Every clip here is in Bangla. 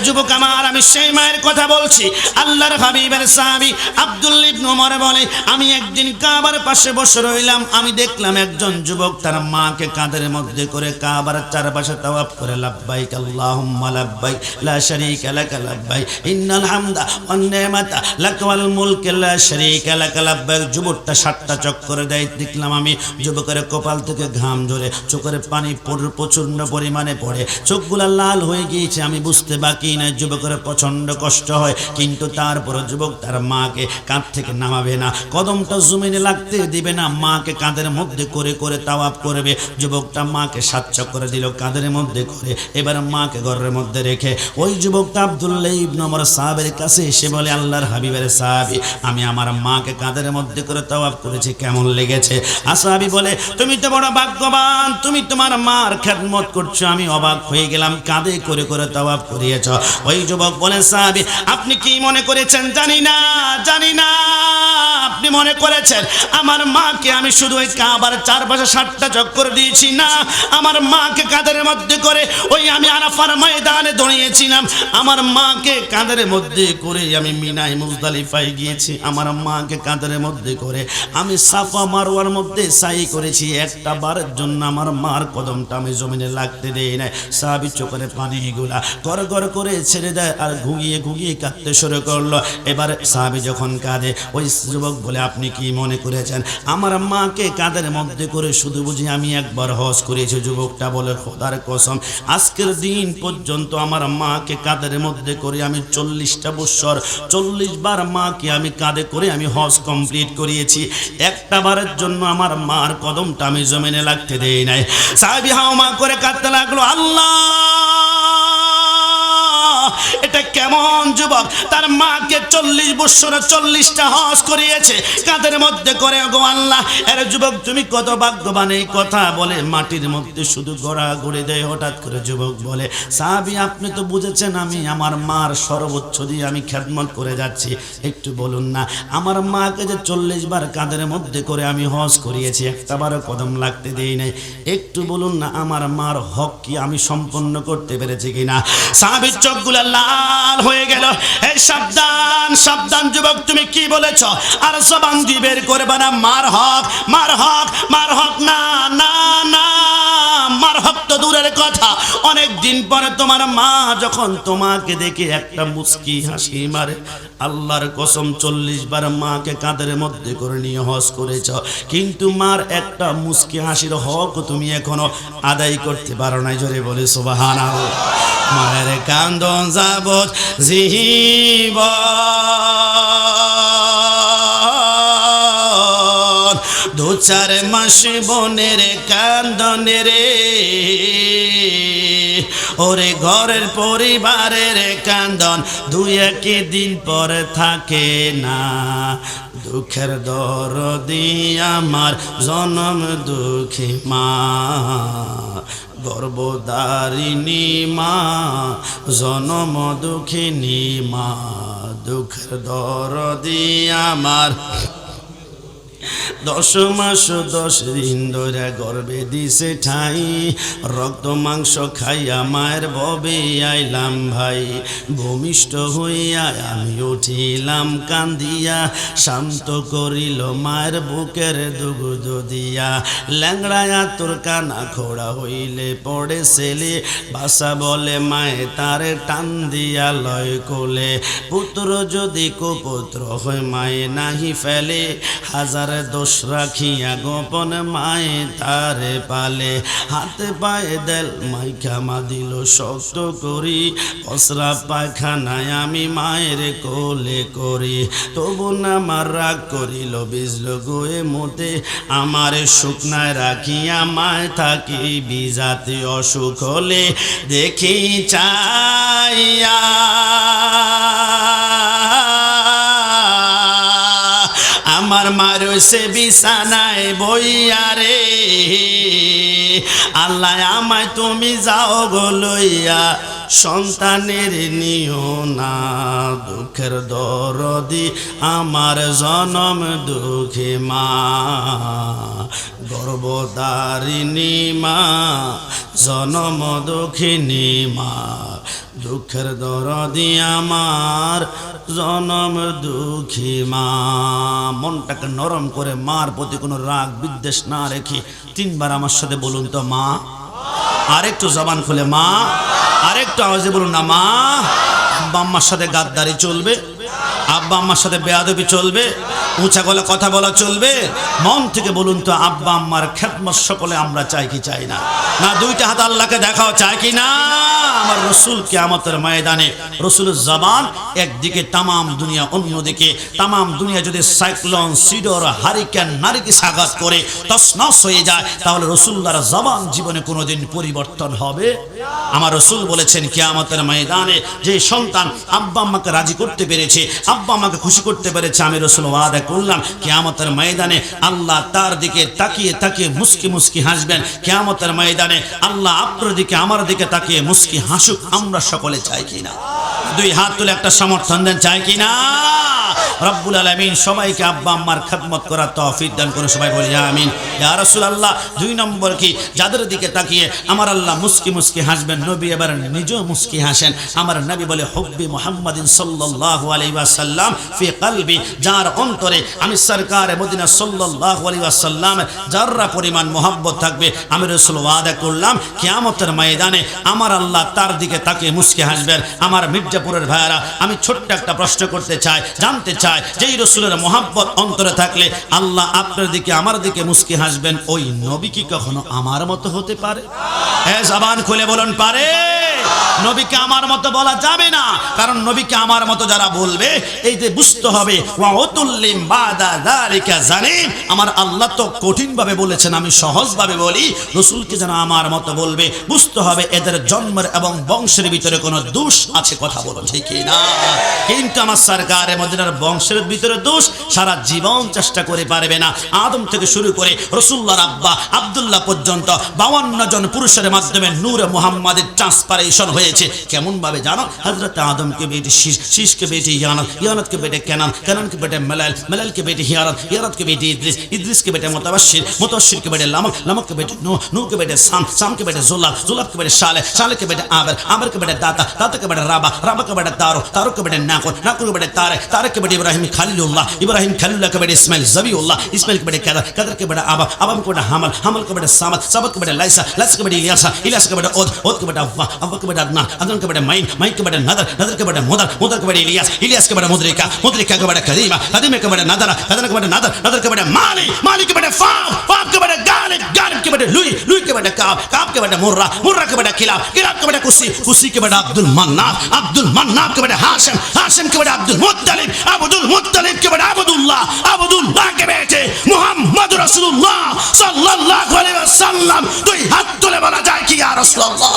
যুবক আমার, আমি সেই মায়ের কথা বলছি। আল্লাহর হাবিবের সাহাবী আব্দুল্লাহ ইবনে ওমর বলে, আমি একদিন কাবার পাশে বসে রইলাম, আমি দেখলাম একজন যুবক তার মাকে কাঁধের মধ্যে করে কাবার চারপাশে তাওয়াফ করে, লাব্বাইক আল্লাহুম্মা লাব্বাইক লা শারীকা লাকা লাব্বাইক ইন্নাল হামদা ওয়ান নি'মাতা লাকা ওয়াল মুলকু লা শারীকা লাকা লাব্বাইক। যুবকটা 7টা চক্কর দেয়। দেখলাম আমি যুবকের কপাল থেকে ঘাম ঝরে, চোখের পানি প্রচন্ড পরিমাণে পড়ে, চোখগুলা লাল হয়ে গিয়েছে। আমি বুঝতে বাকি না, যুবকের প্রচন্ড কষ্ট হয়, কিন্তু তারপর যুবক তার মাকে কাঁধ থেকে নামাবে না, কদমটা জমিনে লাগতে দিবে না, মাকে কাঁধের মধ্যে করে করে তাওয়াফ করবে। যুবকটা মাকে 7 চক্কর দিল কাঁধের মধ্যে করে, এবার মাকে ঘরের মধ্যে রেখে ওই যুবকটা আব্দুল্লাহ ইবনে ওমর সাহাবের কাছে এসে বলে, আল্লাহর হাবিবের সাহাবী, আমি আমার মাকে কাঁধের মধ্যে করে তাওয়াফ করেছি, কেমন লেগেছে? সাহাবী বলে, তুমি তো বড় ভাগ্যবান, তুমি তোমার মার খেদমত করছো, আমি অবাক হয়ে গেলাম, কাঁধে করে করে তাওয়াফ করিয়েছ। ওই যুবক বলে, সাহাবী, আপনি কি মনে করেছেন? জানি না, জানি না আপনি মনে করেছেন আমার মাকে আমি শুধু ওই কাবার চারপাশে 7টা চক্কর দিয়েছি? না, আমার মাকে কাঁধের মধ্যে করে ওই আমি আরাফার ময়দানে দাঁড়িয়েছিলাম, আমার মাকে কাঁধের মধ্যে করে আমি মিনায় মুজদালিফায় গিয়েছি, আমার মাকে কাঁধের মধ্যে করে আমি সাফা মারওয়ার মধ্যে সাই করেছি, একটা বারের জন্য আমার মার কদমটা আমি জমিনে লাগতে দেই নাই। সাহাবী চোখের পানিগুলা গড় গড় করে ছেড়ে দেয় আর ঘুগিয়ে ঘুগিয়ে কাঁদতে শুরু করলো। এবার সাহাবী যখন কাঁদে, ওই যুবক বলে, আপনি কি মনে করেছেন আমার মাকে কাঁধের মধ্যে করে শুধু বুঝি আমি একবার হজ করেছি? যুবকটা বলে, খোদার কসম, আজকের দিন পর্যন্ত আমার মাকে কাঁধের মধ্যে করে আমি 40টা বছর 40 বার মাকে আমি কাঁধে করে আমি হজ কমপ্লিট করিয়েছি, একটা বারের জন্য আমার মার কদমটা আমি জমিনে লাগতে দেই নাই। সাহাবী হাওমা করে কাঁদতে লাগলো, আল্লাহ, এটা কেমন যুবক, তার মাকে 40 বছর 40টা হজ করিয়েছে কাঁধের মধ্যে করে। গো আল্লাহ, এর যুবক তুমি কত ভাগ্যবান। এই কথা বলে মাটির মধ্যে শুধু গড়াগড়ি দেয়। হঠাৎ করে যুবক বলে, সাহাবী, আপনি তো বুঝেছেন আমি আমার মার সর্বোচ্চ দিয়ে আমি খেদমত করে যাচ্ছি, একটু বলুন না, আমার মাকে যে 40 বার কাঁধের মধ্যে করে আমি হজ করিয়েছি, একটা বারও কদম লাগতে দেই নাই, একটু বলুন না আমার মার হক কি আমি সম্পন্ন করতে পেরেছি কিনা? সাহাবীর চোখগুলো লাল হয়ে গেল। এই সাবধান, সাবধান যুবক, তুমি কি বলেছ? আর জবান দিয়ে বের করবে না, মার হক, মার হক, মার হক না, না, না, মার হক তো দূরের কথা। অনেক দিন পরে তোমার মা যখন তোমাকে দেখে একটা মুস্কি হাসি মারে, আল্লাহর কসম 40 বার মাকে কাঁধের মধ্যে করে নিয়ে হজ করেছ, কিন্তু মার একটা মুস্কি হাসির হক তুমি এখনো আদায় করতে পারো নাই। জোরে বলে সুবহানাল্লাহ। মায়ের কান্দন যাবত জীবন, 2-4 মাস বোনের কান্দনে রে, ওরে ঘরের পরিবারের কান্দন 2-1 দিন পর থাকে না। দুঃখের দরদি আমার জনম দুঃখী মা, গর্ভধারিণী মা, জনম দুঃখিনী মা, দুঃখের দরদি আমার 10 মাস 10 দিন ধরে গর্ভে দিছে ঠাই, রক্ত মাংস খাইয়া মায়ের ভবে আইলাম ভাই, ভূমিষ্ঠ হইয়া আমি উঠিলাম কান্দিয়া, শান্ত করিল মায়ের বুকের দুগ্ধ দিয়া, ল্যাংড়ায়া তোর কানা খোড়া হইলে পড়ে ছেলে, ভাষা বলে মায়ে তারে টান দিয়া লয় কোলে, পুত্র যদি কুপুত্র হয় মায়ে নাহি ফেলে, হাজার দোষ রাখিয়া গোপন মায়ে তারে পালে, হাতে পায়ে দেল মাইখামা দিল শক্ত করি, পসরা পায়খানায় আমি মায়ের কোলে করি, তবু না আমার রাগ করিল বিজল গোয়ে মতে, আমার শুকনায় রাখিয়া মায় থাকি বিজাতে অসুখ হলে দেখি চাইয়া, আমার মা রয়েছে বিছানায় বইয়া রে, আল্লাহ আমায় তুমি যাও গো লইয়া, সন্তানের নিও না, দুঃখের দরদি আমার জনম দুঃখী মা, গর্ভধারিণী মা, জনম দুঃখিনী মা, দুঃখের দরদি আমার জনম দুঃখী মা। মনটাকে নরম করে মার প্রতি কোনো রাগ বিদ্বেষ না রেখে 3 বার আমার সাথে বলুন তো মা। আরেকটু জবান খুলে মা, আরেকটু আওয়াজে বলুন না মা। আব্বা আম্মার সাথে গাদ্দারি চলবে? আব্বা আম্মার সাথে বেয়াদবি চলবে? উঁচা গলা কথা বলা চলবে? মন থেকে বলুন তো আব্বা আম্মার খেদমত সকলে আমরা চাই কি চাই না? না 2টা হাত আল্লাহকে দেখাও চাই কি না? আমার রসুল কিয়ামতের ময়দানে রসুলের জবান একদিকে তামাম দুনিয়া, অন্যদিকে তামাম দুনিয়া যদি সাইক্লোন, সিডর, হারিকেন, নারিকেল আঘাত করে তছনছ হয়ে যায়, তাহলে রসুল্লাহর জবান জীবনে কোনোদিন পরিবর্তন হবে? আমার রসুল বলেছেন কিয়ামতের ময়দানে যে সন্তান আব্বা আম্মাকে রাজি করতে পেরেছে, আব্বা আম্মাকে খুশি করতে পেরেছে, আমি রসুল ওয়াদা করলাম কিয়ামতের ময়দানে আল্লাহ তার দিকে তাকিয়ে তাকিয়ে মুস্কি মুস্কি হাসবেন। কিয়ামতের ময়দানে আল্লাহ আপনার দিকে আমার দিকে তাকিয়ে মুস্কি হাসুক। আমরা সকলে চাই কিনা? 2 হাত তুলে একটা সমর্থন দেন, চাই কিনা? রব্বুল আলামিন সবাইকে আব্বা আম্মার খেদমত করার তৌফিক দান করে, সবাই বলি আমিন। ইয়া রাসূলুল্লাহ 2 নম্বর কি? যাদের দিকে তাকিয়ে আমার আল্লাহ মুস্কি মুস্কি হাসবেন, নবী এবার নিজেও মুস্কি হাসেন। আমার নবী বলে হুব্বি মুহাম্মাদিন সাল্লাল্লাহু আলাইহি ওয়াসাল্লাম ফি কলবি, যার অন্তরে আমি সরকার মদিনা সাল্লাল্লাহু আলাইহি ওয়াসাল্লাম যাররা পরিমাণ মোহাব্বত থাকবে, আমি রাসূল ওয়াদা করলাম কিয়ামতের ময়দানে আমার আল্লাহ তার দিকে তাকিয়ে মুস্কি হাসবেন। আমার মির্জাপুরের ভাইরা, আমি ছোট্ট একটা প্রশ্ন করতে চাই, জানতে চাই, যেই রসুলের মোহাব্বত অন্তরে থাকলে আল্লাহ আপনার দিকে আমার দিকে মুস্কি হাসবেন, ওই নবী কি কখনো আমার মতো হতে পারে? জবান খুলে বলুন পারে? নবীকে আমার মতো বলা যাবে না, কারণ নবীকে আমার মতো যারা বলবে এই যে বুঝতে হবে ওয়া উতুল্লিম বাদা যালিকা জানিম, আমার আল্লাহ তো কঠিন ভাবে বলেছেন, আমি সহজ ভাবে বলি। রসুলকে যেন আমার মতো বলবে, বুঝতে হবে এদের জন্মের এবং বংশের ভিতরে কোনো দোষ আছে, কথা বলো ঠিক না? কিন্তু আমার সরকারে মদিনার বংশের ভিতরে দোষ সারা জীবন চেষ্টা করে পারবে না। আদম থেকে শুরু করে রসুল্লাহর আব্বা আব্দুল্লাহ পর্যন্ত 52 জন পুরুষের মাধ্যমে নূরে মুহাম্মাদের ট্রান্সফারেশন হয়েছে। কেমন ভাবে জানো? হযরত আদমকে বেটে শীষ, শীষকে বেটে ইয়ানাত, ইয়ানাতকে বেটে কেনান, কেনানকে বেটে মেলাল, মেলালকে বেটে হিয়ারাত, হিয়ারাতকে বেটে ইদ্রিস, ইদ্রিসকে বেটে মুতাবাশশির, মুতাবাশশিরকে বেটে লামক, লামককে বেটে নূহ, নূহকে বেটে সাম, সামকে বেটে জুলাল, জুলালকে বেটে সালেহ, সালেহকে বেটে আবের, আবেরকে বেটে দাতা, দাতাকে বেটে রাবা, রাবাকে বেটে তারক, তারককে বেটে নাকুর, নাকুরকে বেটে তারেক, তারেককে বেটে ইব্রাহিম খলিলুল্লাহ, ইব্রাহিম খলিলুল্লাহকে বেটে ইসমাইল জবিউল্লাহ, ইসমাইলকে বেটে কাদার, কাদারকে বেটে আবা, আবামকে বেটে হামাল, হামালকে বেটে সামাদ, সামাদকে বেটে লাইসা, লাইসাকে বেটে ইলিয়াসা, ইলিয়াসকে বেটে ওদ, ওদকে বেটে আব্বা, আব্বাকে বেটে আদনান, আদনানকে বেটে মাইন, মাইনকে বেটে নাদার, নাদারকে বেটে মুদার, মুদারকে বেটে ইলিয়াস, ইলিয়াসকে বেটে মুদরিকা, মুদরিকাকে বেটে কাদিমা, কাদিমাকে বেটে নাদারা, নাদারকে বেটে নাদার, নাদারকে বেটে মালি, মালিকে বেটে ফাম, ফামকে বেটে গালিব, গালিবকে বেটে লুই, লুইকে বেটে কাব, কাবকে বেটে মুর্রা, মুর্রাকে বেটে কিলাব, কিলাবকে বেটে কুসি, কুসিকে বেটে আব্দুল মান্নান, আব্দুল মান্নানকে বেটে হাশিম, হাশিমকে বেটে আব্দুল মুত্তালিব, আব্দুল মুত্তালিবকে বেটে আবদুল্লাহ, আবদুল্লাহকে বেটে মুহাম্মদুর রাসূলুল্লাহ সাল্লাল্লাহু আলাইহি ওয়াসাল্লাম। 2 হাত তুলে বলা যায় কি ইয়া রাসূলুল্লাহ?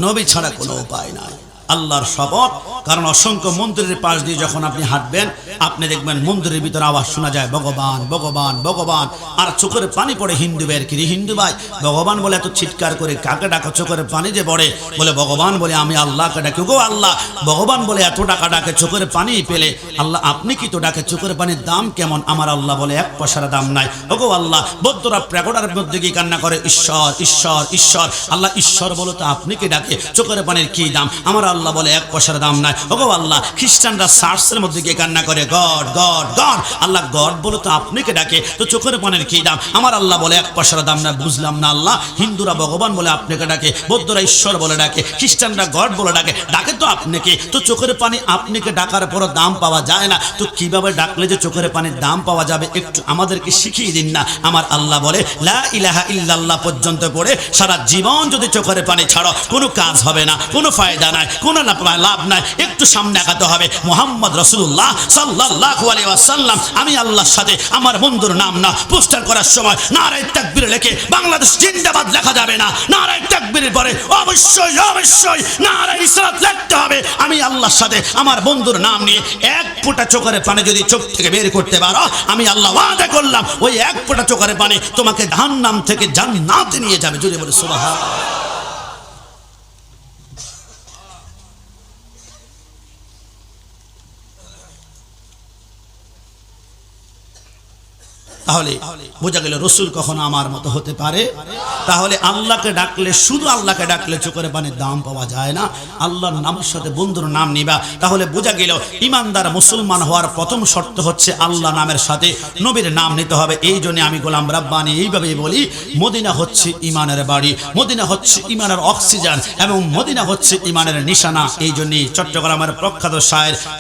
নবী ছাড়া কোনো উপায় নাই। আল্লাহর শপথ, কারণ অসংখ্য মন্দিরের পাশ দিয়ে যখন আপনি হাঁটবেন আপনি দেখবেন মন্দিরের ভিতরে আওয়াজ শোনা যায় ভগবান ভগবান ভগবান, আর চোখের পানি পড়ে হিন্দু ভাইয়ের। কি হিন্দু ভাই, ভগবান বলে এত চিৎকার করে কাকে ডাকা? চোখের পানি যে পড়ে, বলে ভগবান বলে আমি আল্লাহকে ডাকি। গো আল্লাহ, ভগবান বলে এত টাকা ডাকে, চোখের পানি পেলে আল্লাহ আপনি কি তো ডাকে? চোখের পানির দাম কেমন? আমার আল্লাহ বলে 1 পয়সার দাম নাই। ওগো আল্লাহ, বৌদ্ধরা প্রেগোডার মধ্যে গিয়ে কান্না করে ঈশ্বর ঈশ্বর ঈশ্বর। আল্লাহ ঈশ্বর বলো তো আপনি কি ডাকে? চোখের পানির কি দাম? আমার আল্লাহ বলে 1 পয়সার দাম নাই। ওগো আল্লাহ, খ্রিস্টানরা চার্চের মধ্যে গিয়ে কান্না করে গড গড গড। আল্লাহ গড বলো তো আপনি কে ডাকে? তো চোখের পানির কি দাম? আমার আল্লাহ বলে 1 পয়সার দাম না। বুঝলাম না আল্লাহ, হিন্দুরা ভগবান বলে আপনাকে ডাকে, বৌদ্ধরা ঈশ্বর বলে ডাকে, খ্রিস্টানরা গড বলে ডাকে, ডাকে তো আপনাকে। তো চোখের পানি আপনাকে ডাকার পরও দাম পাওয়া যায় না, তো কিভাবে ডাকলে যে চোখের পানির দাম পাওয়া যাবে একটু আমাদেরকে শিখিয়ে দিন না। আমার আল্লাহ বলে লা ইলাহা ইল্লাল্লাহ পর্যন্ত পড়ে সারা জীবন যদি চোখের পানি ছাড়ো কোনো কাজ হবে না, কোনো ফায়দা নাই, কোনো লাভ নাই। একটু সামনে আগাতে হবে। মুহাম্মদ রাসূলুল্লাহ সাল্লাল্লাহু আলাইহি ওয়াসাল্লাম, আমি আল্লাহর সাথে আমার বন্ধুর নাম না পোস্টার করার সময় নারায়ে তাকবীর লেখে বাংলাদেশ জিন্দাবাদ লেখা যাবে না। নারায়ে তাকবীরের পরে অবশ্যই অবশ্যই নারায়ে রিসালাত লিখতে হবে। আমি আল্লাহর সাথে আমার বন্ধুর নাম নিয়ে 1 ফোঁটা চোখের পানি যদি চোখ থেকে বের করতে পারো, আমি আল্লাহ ওয়াদা করলাম ওই 1 ফোঁটা চোখের পানি তোমাকে জাহান্নাম থেকে জান্নাতে নিয়ে যাবে। জোরে বলে সুবহানাল্লাহ। তাহলে বোঝা গেল রসুল কখনো আমার মতো হতে পারে। তাহলে আল্লাহকে ডাকলে, শুধু আল্লাহকে ডাকলে চোখের পানির দাম পাওয়া যায় না, আল্লাহর নামের সাথে বন্ধুর নাম নিবা। তাহলে বোঝা গেল ইমানদার মুসলমান হওয়ার প্রথম শর্ত হচ্ছে আল্লাহ নামের সাথে নবীর নাম নিতে হবে। এই জন্য আমি গোলাম রাব্বানি এইভাবেই বলি, মদিনা হচ্ছে ইমানের বাড়ি, মদিনা হচ্ছে ইমানের অক্সিজেন এবং মদিনা হচ্ছে ইমানের নিশানা। এই জন্যই চট্টগ্রামের প্রখ্যাত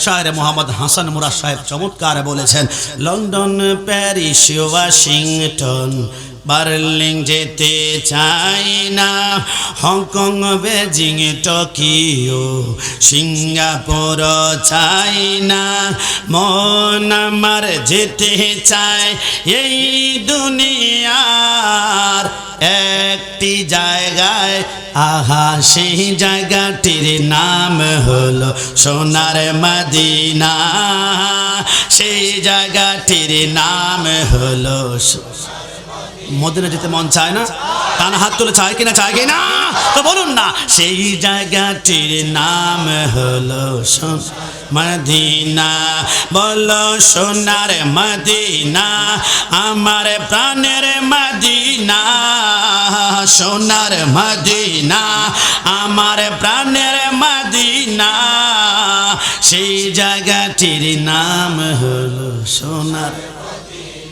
শায়ের মোহাম্মদ হাসান মুরাদ সাহেব চমৎকার বলেছেন, লন্ডন, প্যারিস, ওয়াশিংটন, বার্লিন যেতে চাই না, হংকং, বেজিং, টোকিও, সিঙ্গাপুর চাই না, মন আমার যেতে চায় এই দুনিয়ার একটি জায়গায়, আহা সেই জায়গাটির নাম হলো সোনার মদিনা, সেই জায়গাটির নাম হলো। মদিনা যেতে মন চায় না? কান হাত তুলে চায় কিনা? চায় কিনা তো বলুন না। সেই জায়গাটির নাম হলো মদিনা, বলো সোনার মদিনা, আমার প্রাণের মদিনা, সোনার মদিনা, আমার প্রাণের মদিনা, সেই জায়গাটির নাম হলো সোনার।